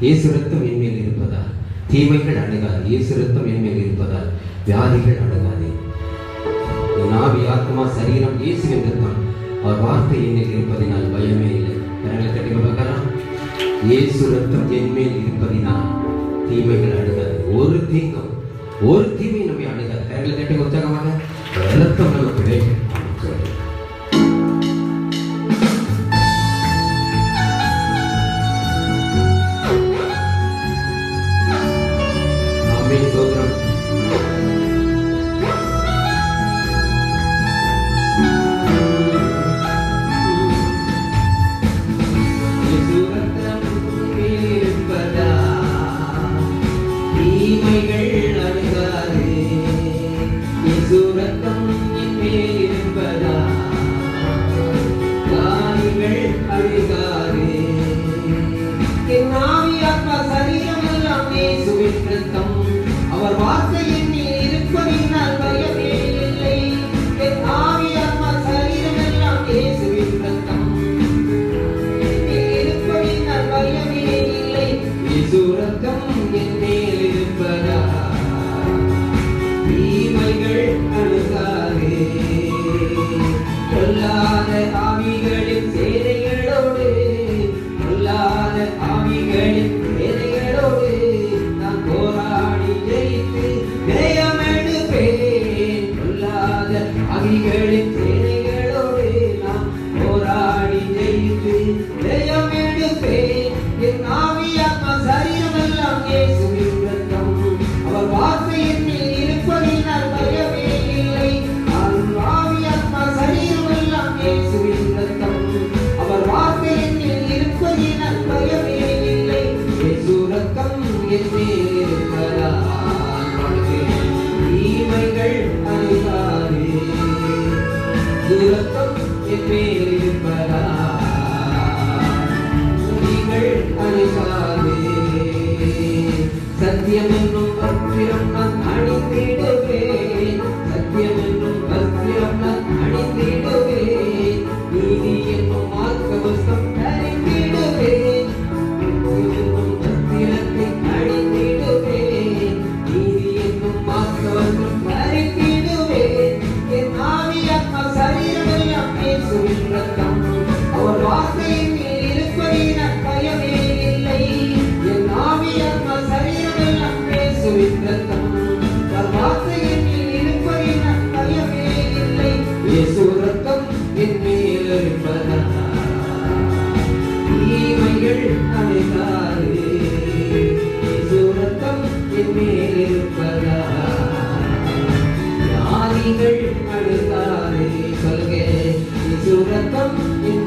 இயேசு ரத்தம் என்மேல் இருப்பதால் தீமைகள் அணுகாது. இயேசு ரத்தம் என்மேல் இருப்பதால் வியாதிகள் அணுகாது. என் ஆவி, ஆத்மா, சரீரம் இயேசுவின் ரத்தம் அவர் வார்த்தை என்னில் இருப்பதினால் பயமே இல்லை. கரங்களை தட்டி பார்க்கலாம். இயேசு ரத்தம் என்மேல் இருப்பதினால் தீமைகள் அணுகாது. ஒரு தீமை நம்மை அணுகாது. கரங்களை தட்டி உற்சாகமாக ரத்தம் நமக்கு வேண்டும். அவர் வார்த்தை என்னில் இருப்பதினால் பயமே இல்லை. என் ஆவி, ஆத்மா, சரீரம் எல்லாம் இயேசுவின் ரத்தம் என்னில் இருப்பதினால் பயமே இல்லை. இயேசு ரத்தம் என் மேல் இருப்பதால் தீமைகள் அணுகாதே. பொல்லாத ஆவிகளின் சேனைகளோடு நான் போராடி ஜெயித்து ஜெயம் எடுப்பேன். பொல்லாத ஆவிகளின் சேனைகளோடு நான் போராடி ஜெயித்து ஜெயம் எடுப்பேன். என் ஆவி, ஆத்மா, சரீரம் எல்லாம் இயேசுவின் ரத்தம் அவர் வார்த்தை என்னில் இருப்பதினால் பயமே இல்லை. ஆவி, ஆத்மா, சரீரம் எல்லாம் இயேசுவின் ரத்தம் அவர் வார்த்தை என்னில் இருப்பதினால் பயமே இல்லை. இயேசு ரத்தம் என் மேல் இருப்பதால் தீமைகள் அணுகாதே. ரத்தம் என் மேல் இருப்பதால் தீமைகள் அணுகாதே. சத்தியம் என்னும் வஸ்திரம் நான் அணிந்திடுவேன். சத்தியம் என்னும் வஸ்திரம் நான் அணிந்திடுவேன். நீதி என்னும் மார்க்கவஸ்திரம் தரித்திடுவேன். வஸ்திரத்தை அணிந்திடுவேன். நீதி என்னும் மார்க்கவஸ்திரம் தரித்திடுவேன். என் ஆவி, ஆத்மா, சரீரம் எல்லாம் இயேசுவின் ரத்தம் அவர் வார்த்தை என்னில் இருப்பதினால் பயமே இல்லை. என் ஆவி, ஆத்மா, சரீரம் எல்லாம் இயேசுவின் ரத்தம் அவர் வார்த்தை என்னில் இருப்பதினால் பயமே இல்லை. இயேசு ரத்தம் என் மேல் இருப்பதால் தீமைகள் அணுகாதே. இயேசு ரத்தம் என் மேல் இருப்பதால் வியாதிகள் அணுகாதே. சொல்லுங்க, இயேசு ரத்தம் என்